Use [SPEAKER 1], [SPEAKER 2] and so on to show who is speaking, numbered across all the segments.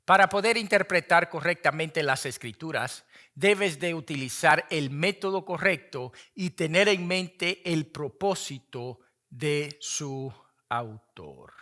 [SPEAKER 1] Para poder interpretar correctamente las escrituras, debes de utilizar el método correcto y tener en mente el propósito de su autor.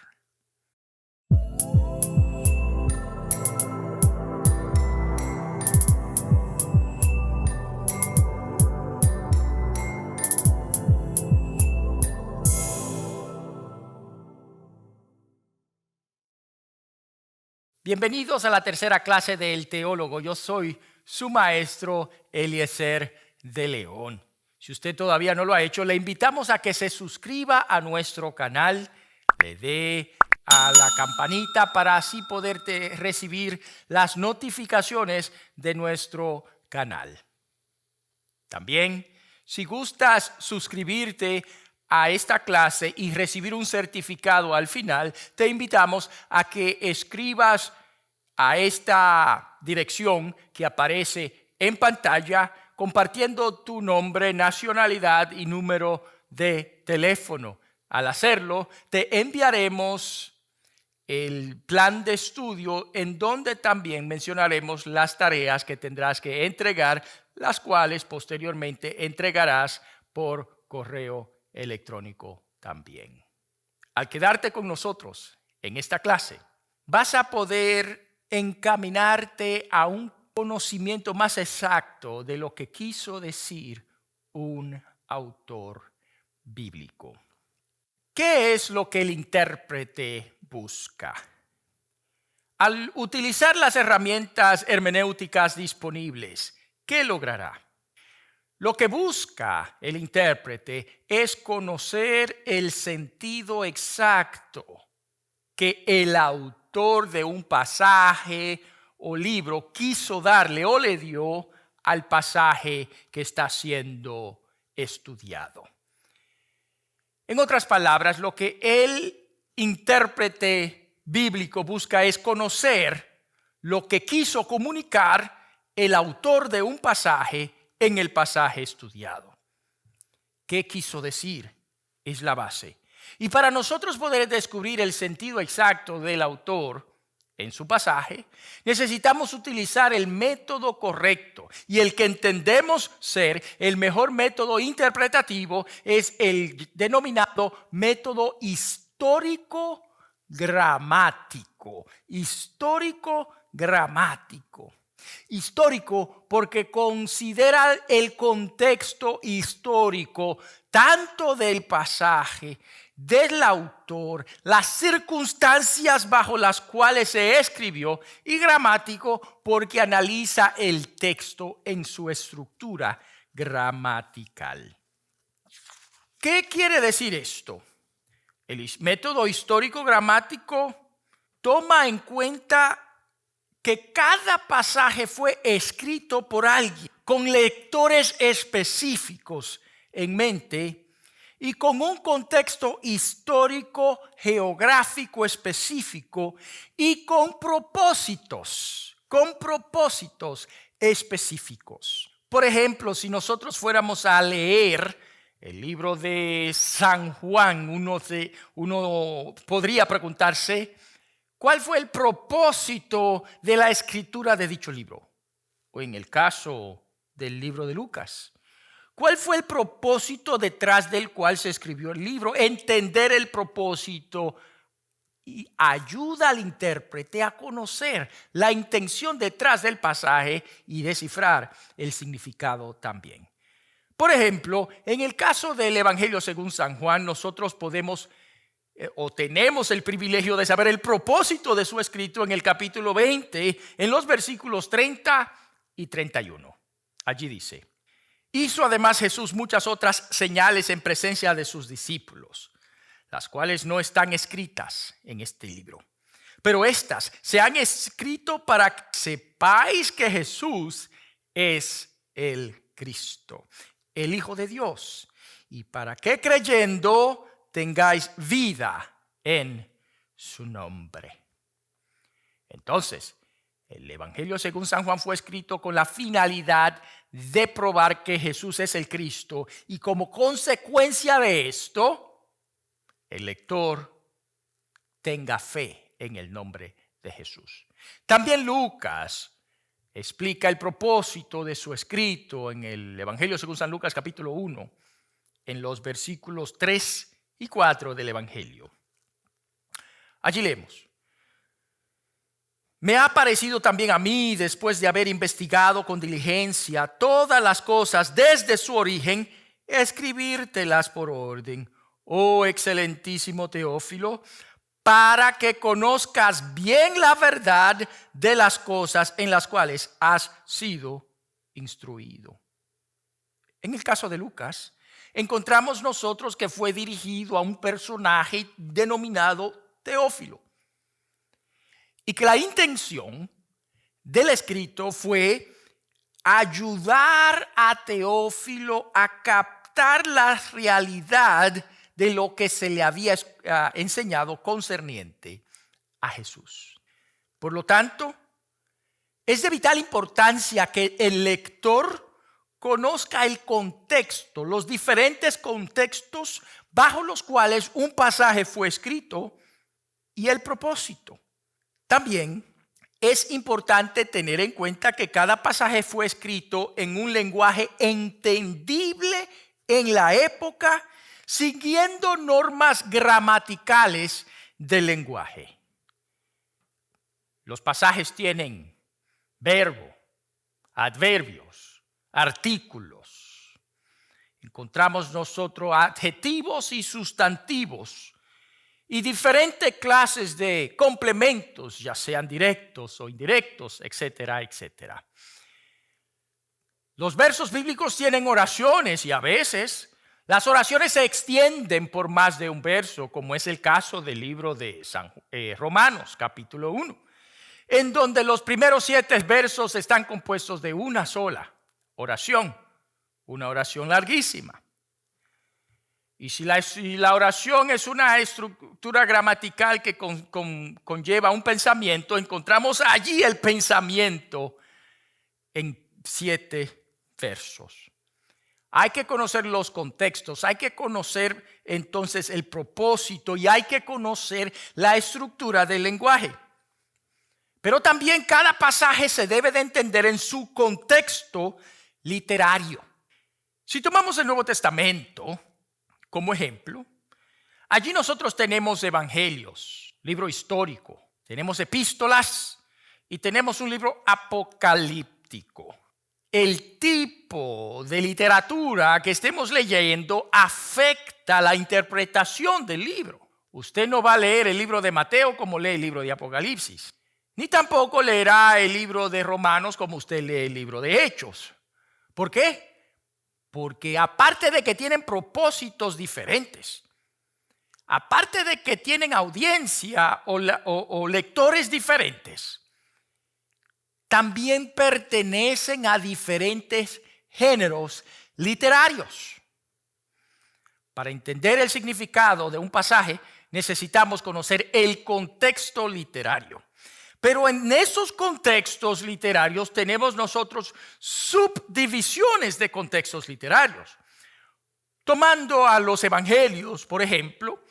[SPEAKER 1] Bienvenidos a la tercera clase del teólogo. Yo soy su maestro Eliezer de León. Si usted todavía no lo ha hecho, le invitamos a que se suscriba a nuestro canal, le dé a la campanita para así poder recibir las notificaciones de nuestro canal. También, si gustas suscribirte a esta clase y recibir un certificado al final, te invitamos a que escribas a esta dirección que aparece en pantalla compartiendo tu nombre, nacionalidad y número de teléfono. Al hacerlo, te enviaremos el plan de estudio en donde también mencionaremos las tareas que tendrás que entregar, las cuales posteriormente entregarás por correo electrónico también. Al quedarte con nosotros en esta clase, vas a poder encaminarte a un conocimiento más exacto de lo que quiso decir un autor bíblico. ¿Qué es lo que el intérprete busca? Al utilizar las herramientas hermenéuticas disponibles, ¿qué logrará? Lo que busca el intérprete es conocer el sentido exacto que el autor de un pasaje o libro quiso darle o le dio al pasaje que está siendo estudiado. En otras palabras, lo que el intérprete bíblico busca es conocer lo que quiso comunicar el autor de un pasaje en el pasaje estudiado. ¿Qué quiso decir? Es la base. Y para nosotros poder descubrir el sentido exacto del autor en su pasaje, necesitamos utilizar el método correcto. Y el que entendemos ser el mejor método interpretativo es el denominado método histórico-gramático. Histórico-gramático. Histórico porque considera el contexto histórico tanto del pasaje, del autor, las circunstancias bajo las cuales se escribió, y gramático porque analiza el texto en su estructura gramatical. ¿Qué quiere decir esto? El método histórico-gramático toma en cuenta que cada pasaje fue escrito por alguien con lectores específicos en mente y con un contexto histórico, geográfico específico y con propósitos específicos. Por ejemplo, si nosotros fuéramos a leer el libro de San Juan, uno podría preguntarse, ¿cuál fue el propósito de la escritura de dicho libro? O en el caso del libro de Lucas, ¿cuál fue el propósito detrás del cual se escribió el libro? Entender el propósito y ayuda al intérprete a conocer la intención detrás del pasaje y descifrar el significado también. Por ejemplo, en el caso del Evangelio según San Juan, nosotros podemos o tenemos el privilegio de saber el propósito de su escrito en el capítulo 20, en los versículos 30 y 31. Allí dice: hizo además Jesús muchas otras señales en presencia de sus discípulos, las cuales no están escritas en este libro. Pero estas se han escrito para que sepáis que Jesús es el Cristo, el Hijo de Dios, y para que creyendo tengáis vida en su nombre. Entonces, el Evangelio según San Juan fue escrito con la finalidad de probar que Jesús es el Cristo, y como consecuencia de esto, el lector tenga fe en el nombre de Jesús. También Lucas explica el propósito de su escrito en el Evangelio según San Lucas capítulo 1, en los versículos 3 y 4 del Evangelio. Allí leemos: me ha parecido también a mí, después de haber investigado con diligencia todas las cosas desde su origen, escribírtelas por orden, oh excelentísimo Teófilo, para que conozcas bien la verdad de las cosas en las cuales has sido instruido. En el caso de Lucas, encontramos nosotros que fue dirigido a un personaje denominado Teófilo, y que la intención del escrito fue ayudar a Teófilo a captar la realidad de lo que se le había enseñado concerniente a Jesús. Por lo tanto, es de vital importancia que el lector conozca el contexto, los diferentes contextos bajo los cuales un pasaje fue escrito y el propósito. También es importante tener en cuenta que cada pasaje fue escrito en un lenguaje entendible en la época, siguiendo normas gramaticales del lenguaje. Los pasajes tienen verbo, adverbios, artículos. Encontramos nosotros adjetivos y sustantivos y diferentes clases de complementos, ya sean directos o indirectos, etcétera, etcétera. Los versos bíblicos tienen oraciones y a veces las oraciones se extienden por más de un verso, como es el caso del libro de Romanos, capítulo 1, en donde los primeros 7 versos están compuestos de una sola oración, una oración larguísima. Y si la oración es una estructura gramatical que conlleva un pensamiento, encontramos allí el pensamiento en 7 versos. Hay que conocer los contextos, hay que conocer entonces el propósito y hay que conocer la estructura del lenguaje. Pero también cada pasaje se debe de entender en su contexto literario. Si tomamos el Nuevo Testamento como ejemplo, allí nosotros tenemos evangelios, libro histórico, tenemos epístolas y tenemos un libro apocalíptico. El tipo de literatura que estemos leyendo afecta la interpretación del libro. Usted no va a leer el libro de Mateo como lee el libro de Apocalipsis, ni tampoco leerá el libro de Romanos como usted lee el libro de Hechos. ¿Por qué? Porque aparte de que tienen propósitos diferentes, aparte de que tienen audiencia o lectores diferentes, también pertenecen a diferentes géneros literarios. Para entender el significado de un pasaje necesitamos conocer el contexto literario. Pero en esos contextos literarios tenemos nosotros subdivisiones de contextos literarios. Tomando a los evangelios, por ejemplo,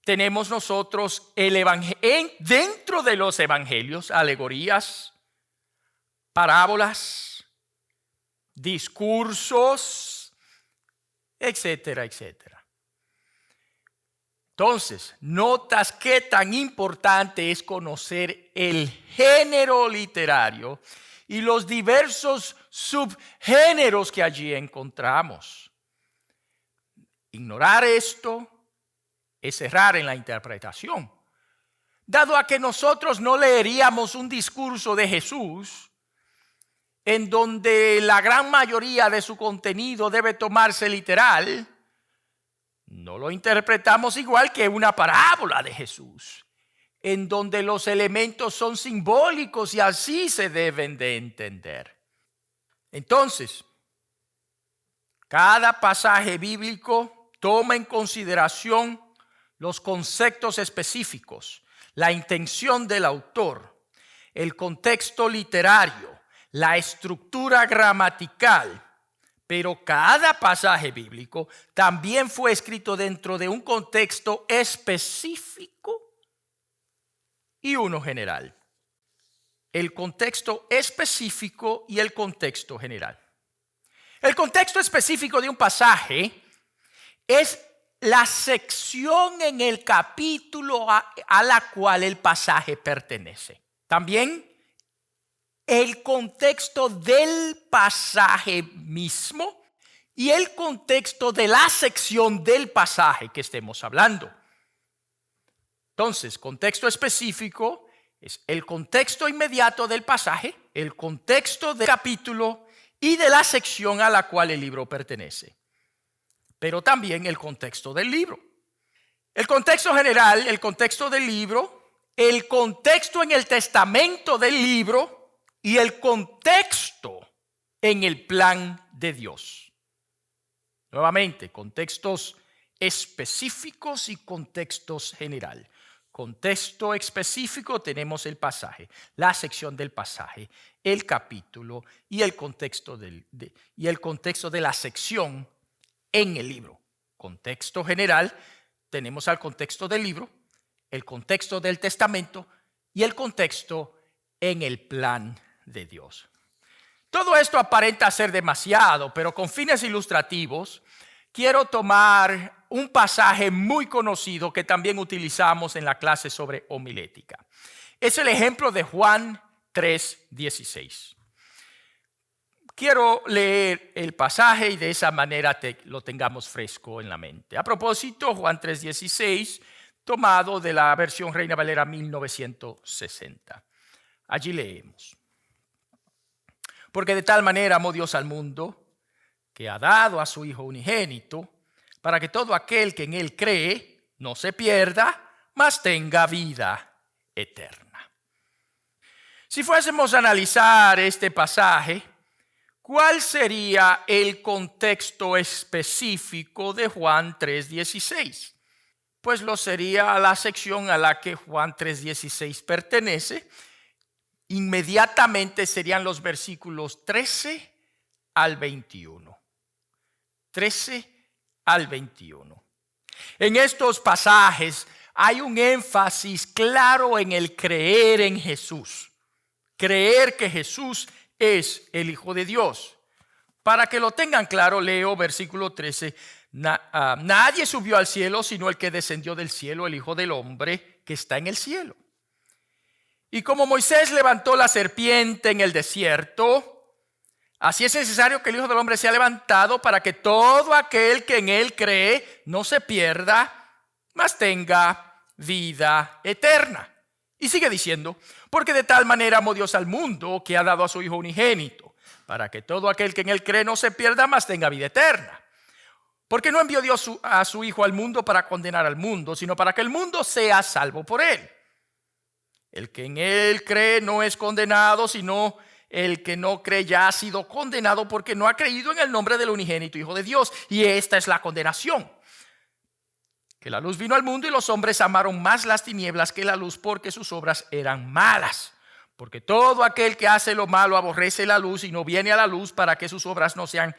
[SPEAKER 1] tenemos nosotros dentro de los evangelios alegorías, parábolas, discursos, etcétera, etcétera. Entonces, notas qué tan importante es conocer el género literario y los diversos subgéneros que allí encontramos. Ignorar esto es errar en la interpretación, dado a que nosotros no leeríamos un discurso de Jesús en donde la gran mayoría de su contenido debe tomarse literal. No lo interpretamos igual que una parábola de Jesús, en donde los elementos son simbólicos y así se deben de entender. Entonces, cada pasaje bíblico toma en consideración los conceptos específicos, la intención del autor, el contexto literario, la estructura gramatical. Pero cada pasaje bíblico también fue escrito dentro de un contexto específico y uno general. El contexto específico y el contexto general. El contexto específico de un pasaje es la sección en el capítulo a la cual el pasaje pertenece. También el contexto del pasaje mismo y el contexto de la sección del pasaje que estemos hablando. Entonces, contexto específico es el contexto inmediato del pasaje, el contexto del capítulo y de la sección a la cual el libro pertenece. Pero también el contexto del libro. El contexto general, el contexto del libro, el contexto en el testamento del libro y el contexto en el plan de Dios. Nuevamente, contextos específicos y contextos general. Contexto específico tenemos el pasaje, la sección del pasaje, el capítulo y el contexto de la sección en el libro. Contexto general, tenemos al contexto del libro, el contexto del testamento y el contexto en el plan de Dios. Todo esto aparenta ser demasiado, pero con fines ilustrativos quiero tomar un pasaje muy conocido que también utilizamos en la clase sobre homilética. Es el ejemplo de Juan 3:16. Quiero leer el pasaje y de esa manera lo tengamos fresco en la mente. A propósito, Juan 3:16, tomado de la versión Reina Valera 1960. Allí leemos: porque de tal manera amó Dios al mundo, que ha dado a su Hijo unigénito, para que todo aquel que en él cree no se pierda, mas tenga vida eterna. Si fuésemos a analizar este pasaje, ¿cuál sería el contexto específico de Juan 3:16? Pues lo sería la sección a la que Juan 3:16 pertenece. Inmediatamente serían los versículos 13 al 21. 13 al 21. En estos pasajes hay un énfasis claro en el creer en Jesús. Creer que Jesús es el Hijo de Dios. Para que lo tengan claro, leo versículo 13. Nadie subió al cielo sino el que descendió del cielo, el Hijo del Hombre que está en el cielo. Y como Moisés levantó la serpiente en el desierto, así es necesario que el Hijo del Hombre sea levantado para que todo aquel que en él cree no se pierda, mas tenga vida eterna. Y sigue diciendo, porque de tal manera amó Dios al mundo que ha dado a su Hijo unigénito, para que todo aquel que en él cree no se pierda, mas tenga vida eterna. Porque no envió Dios a su Hijo al mundo para condenar al mundo, sino para que el mundo sea salvo por él. El que en él cree no es condenado, sino el que no cree ya ha sido condenado porque no ha creído en el nombre del unigénito Hijo de Dios. Y esta es la condenación: que la luz vino al mundo y los hombres amaron más las tinieblas que la luz porque sus obras eran malas. Porque todo aquel que hace lo malo aborrece la luz y no viene a la luz para que sus obras no sean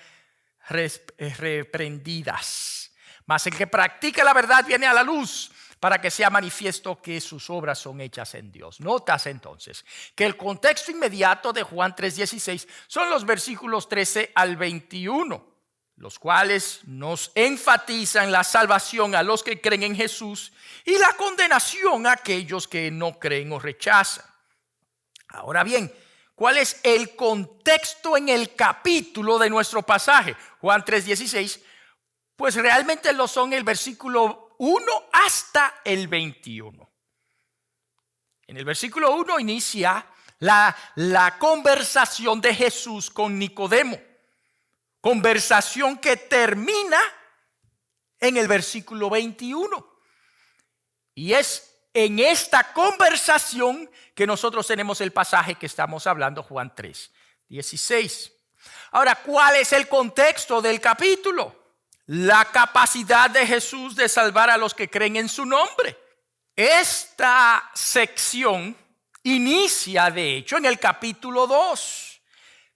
[SPEAKER 1] reprendidas. Mas el que practica la verdad viene a la luz para que sea manifiesto que sus obras son hechas en Dios. Notas entonces que el contexto inmediato de Juan 3:16 son los versículos 13 al 21, los cuales nos enfatizan la salvación a los que creen en Jesús y la condenación a aquellos que no creen o rechazan. Ahora bien, ¿cuál es el contexto en el capítulo de nuestro pasaje? Juan 3:16, pues realmente lo son el versículo 1 hasta el 21. En el versículo 1 inicia la conversación de Jesús con Nicodemo. Conversación que termina en el versículo 21. Y es en esta conversación que nosotros tenemos el pasaje que estamos hablando, Juan 3:16. Ahora, ¿cuál es el contexto del capítulo? La capacidad de Jesús de salvar a los que creen en su nombre. Esta sección inicia, de hecho, en el capítulo 2,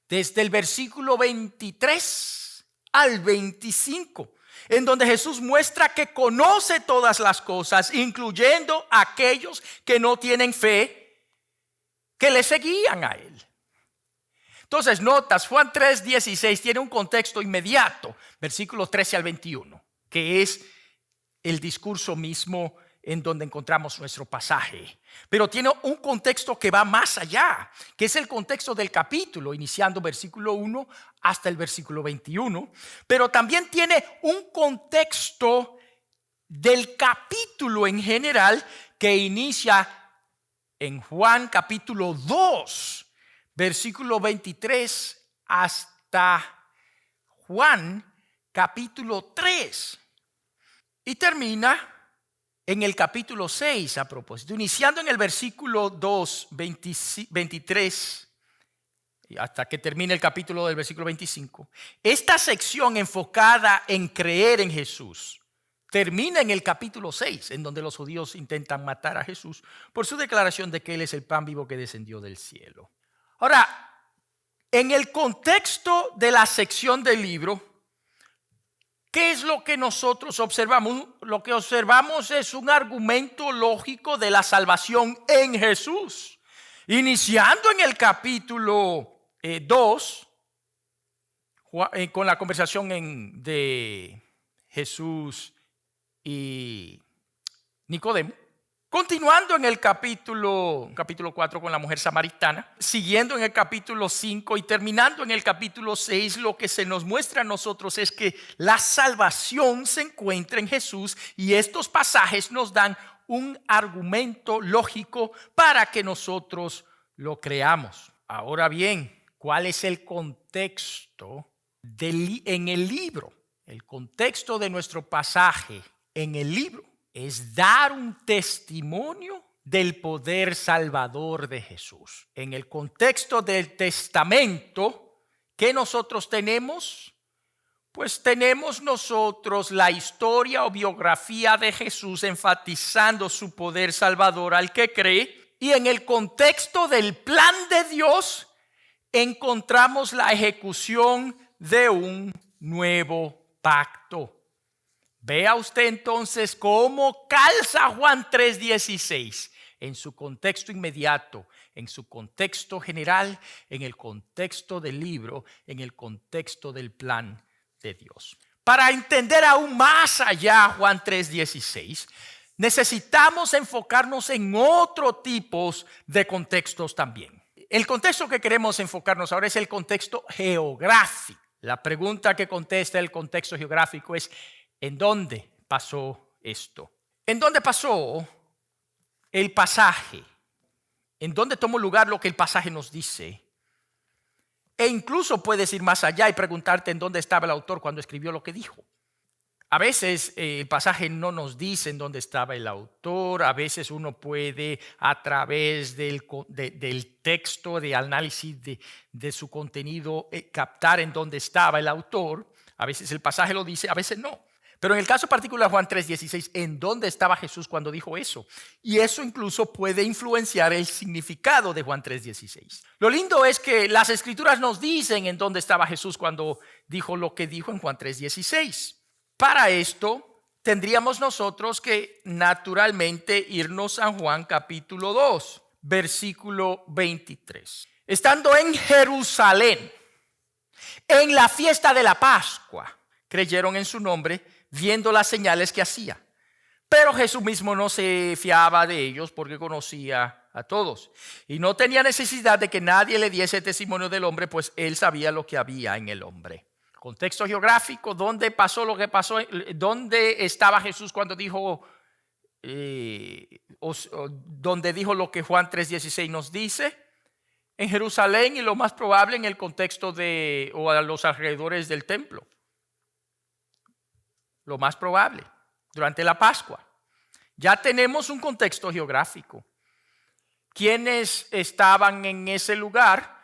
[SPEAKER 1] desde el versículo 23 al 25. en donde Jesús muestra que conoce todas las cosas, incluyendo a aquellos que no tienen fe, que le seguían a él. Entonces, notas, Juan 3:16 tiene un contexto inmediato, versículos 13 al 21, que es el discurso mismo en donde encontramos nuestro pasaje. Pero tiene un contexto que va más allá, que es el contexto del capítulo, iniciando versículo 1 hasta el versículo 21. Pero también tiene un contexto del capítulo en general que inicia en Juan capítulo 2, versículo 23 hasta Juan capítulo 3. Y termina en el capítulo 6 a propósito, iniciando en el versículo 2, 23, hasta que termine el capítulo del versículo 25. Esta sección enfocada en creer en Jesús termina en el capítulo 6, en donde los judíos intentan matar a Jesús por su declaración de que Él es el pan vivo que descendió del cielo. Ahora, en el contexto de la sección del libro, ¿qué es lo que nosotros observamos? Lo que observamos es un argumento lógico de la salvación en Jesús. Iniciando en el capítulo 2, con la conversación de Jesús y Nicodemo. Continuando en el capítulo 4 con la mujer samaritana, siguiendo en el capítulo 5 y terminando en el capítulo 6, lo que se nos muestra a nosotros es que la salvación se encuentra en Jesús, y estos pasajes nos dan un argumento lógico para que nosotros lo creamos. Ahora bien, ¿cuál es el contexto en el libro? El contexto de nuestro pasaje en el libro es dar un testimonio del poder salvador de Jesús. En el contexto del testamento, ¿qué nosotros tenemos? Pues tenemos nosotros la historia o biografía de Jesús enfatizando su poder salvador al que cree. Y en el contexto del plan de Dios encontramos la ejecución de un nuevo pacto. Vea usted entonces cómo calza Juan 3:16 en su contexto inmediato, en su contexto general, en el contexto del libro, en el contexto del plan de Dios. Para entender aún más allá Juan 3:16, necesitamos enfocarnos en otros tipos de contextos también. El contexto que queremos enfocarnos ahora es el contexto geográfico. La pregunta que contesta el contexto geográfico es: ¿en dónde pasó esto? ¿En dónde pasó el pasaje? ¿En dónde tomó lugar lo que el pasaje nos dice? E incluso puedes ir más allá y preguntarte en dónde estaba el autor cuando escribió lo que dijo. A veces el pasaje no nos dice en dónde estaba el autor. A veces uno puede, a través del texto, de análisis de su contenido, captar en dónde estaba el autor. A veces el pasaje lo dice, a veces no. Pero en el caso particular de Juan 3:16, ¿en dónde estaba Jesús cuando dijo eso? Y eso incluso puede influenciar el significado de Juan 3:16. Lo lindo es que las escrituras nos dicen en dónde estaba Jesús cuando dijo lo que dijo en Juan 3:16. Para esto tendríamos nosotros que naturalmente irnos a Juan capítulo 2, versículo 23. Estando en Jerusalén, en la fiesta de la Pascua, creyeron en su nombre, viendo las señales que hacía. Pero Jesús mismo no se fiaba de ellos porque conocía a todos y no tenía necesidad de que nadie le diese testimonio del hombre, pues él sabía lo que había en el hombre. Contexto geográfico: ¿dónde pasó lo que pasó? ¿Dónde estaba Jesús cuando dijo, donde dijo lo que Juan 3:16 nos dice? En Jerusalén, y lo más probable en el contexto o a los alrededores del templo. Lo más probable, durante la Pascua. Ya tenemos un contexto geográfico. ¿Quiénes estaban en ese lugar?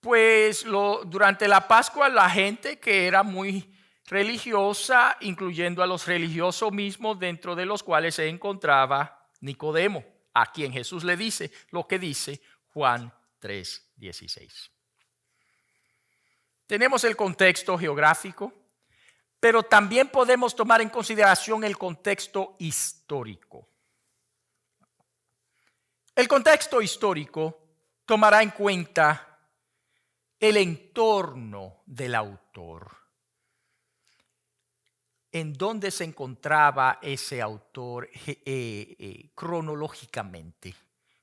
[SPEAKER 1] Pues durante la Pascua la gente que era muy religiosa, incluyendo a los religiosos mismos, dentro de los cuales se encontraba Nicodemo, a quien Jesús le dice lo que dice Juan 3:16. Tenemos el contexto geográfico. pero también podemos tomar en consideración el contexto histórico. El contexto histórico tomará en cuenta el entorno del autor. ¿En dónde se encontraba ese autor cronológicamente?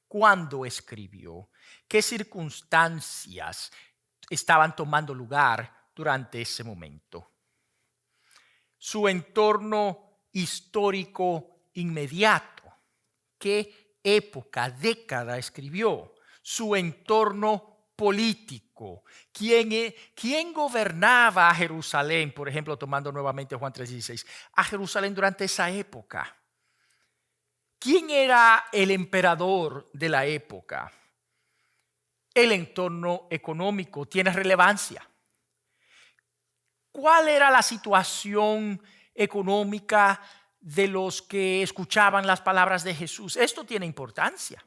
[SPEAKER 1] ¿Cuándo escribió? ¿Qué circunstancias estaban tomando lugar durante ese momento? Su entorno histórico inmediato. ¿Qué época, década escribió? Su entorno político. ¿Quién gobernaba a Jerusalén? Por ejemplo, tomando nuevamente Juan 3:16. A Jerusalén durante esa época. ¿Quién era el emperador de la época? El entorno económico tiene relevancia. ¿Cuál era la situación económica de los que escuchaban las palabras de Jesús? Esto tiene importancia.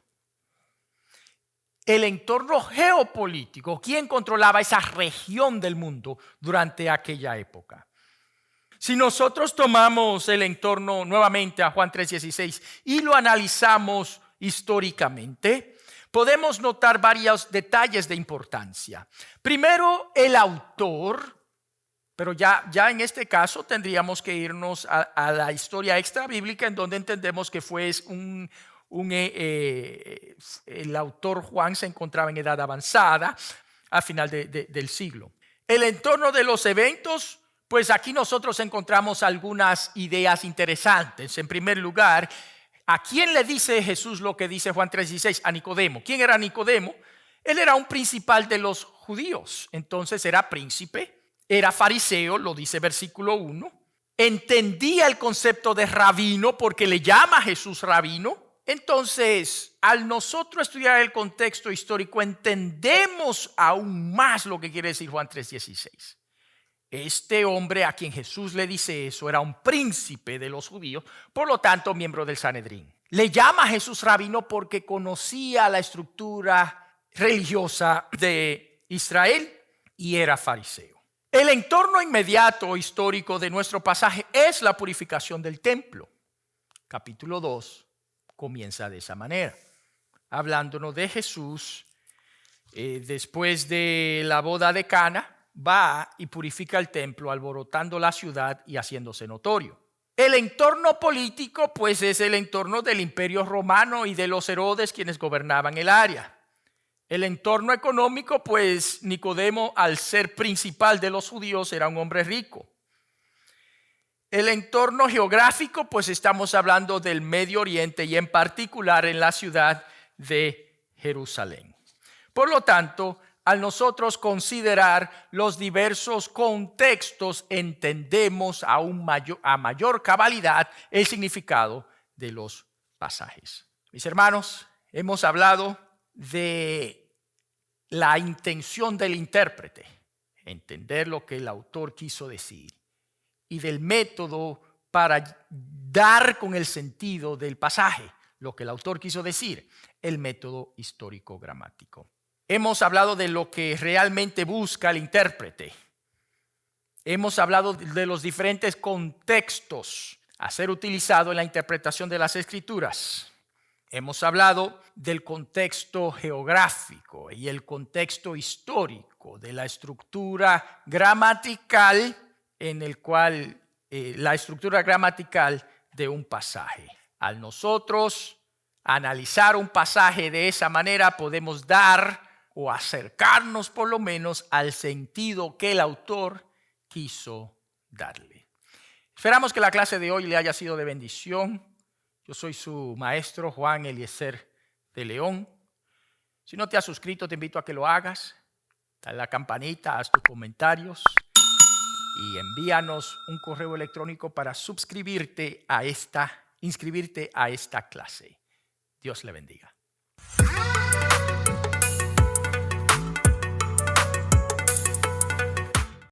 [SPEAKER 1] El entorno geopolítico, ¿quién controlaba esa región del mundo durante aquella época? Si nosotros tomamos el entorno nuevamente a Juan 3:16 y lo analizamos históricamente, podemos notar varios detalles de importancia. Primero, el autor, pero ya en este caso tendríamos que irnos a la historia extra bíblica, en donde entendemos que fue el autor Juan se encontraba en edad avanzada a final del siglo. El entorno de los eventos, pues aquí nosotros encontramos algunas ideas interesantes. En primer lugar, ¿a quién le dice Jesús lo que dice Juan 3:16? A Nicodemo. ¿Quién era Nicodemo? Él era un principal de los judíos, entonces era príncipe, era fariseo, lo dice versículo 1. Entendía el concepto de rabino porque le llama a Jesús rabino. Entonces, al nosotros estudiar el contexto histórico, entendemos aún más lo que quiere decir Juan 3:16. Este hombre a quien Jesús le dice eso era un príncipe de los judíos, por lo tanto, miembro del Sanedrín. Le llama a Jesús rabino porque conocía la estructura religiosa de Israel y era fariseo. El entorno inmediato histórico de nuestro pasaje es la purificación del templo. Capítulo 2 comienza de esa manera, hablándonos de Jesús. Después de la boda de Cana, va y purifica el templo, alborotando la ciudad y haciéndose notorio. El entorno político, pues, es el entorno del Imperio Romano y de los Herodes, quienes gobernaban el área. El entorno económico, pues Nicodemo, al ser principal de los judíos, era un hombre rico. El entorno geográfico, pues estamos hablando del Medio Oriente y en particular en la ciudad de Jerusalén. Por lo tanto, al nosotros considerar los diversos contextos, entendemos a mayor cabalidad el significado de los pasajes. Mis hermanos, hemos hablado de la intención del intérprete, entender lo que el autor quiso decir, y del método para dar con el sentido del pasaje, lo que el autor quiso decir, el método histórico-gramático. Hemos hablado de lo que realmente busca el intérprete. Hemos hablado de los diferentes contextos a ser utilizado en la interpretación de las Escrituras. Hemos hablado del contexto geográfico y el contexto histórico, de la estructura gramatical en el cual la estructura gramatical de un pasaje. Al nosotros analizar un pasaje de esa manera, podemos dar o acercarnos por lo menos al sentido que el autor quiso darle. Esperamos que la clase de hoy le haya sido de bendición. Yo soy su maestro Juan Eliezer de León. Si no te has suscrito, te invito a que lo hagas. Dale la campanita, haz tus comentarios y envíanos un correo electrónico para inscribirte a esta clase. Dios le bendiga.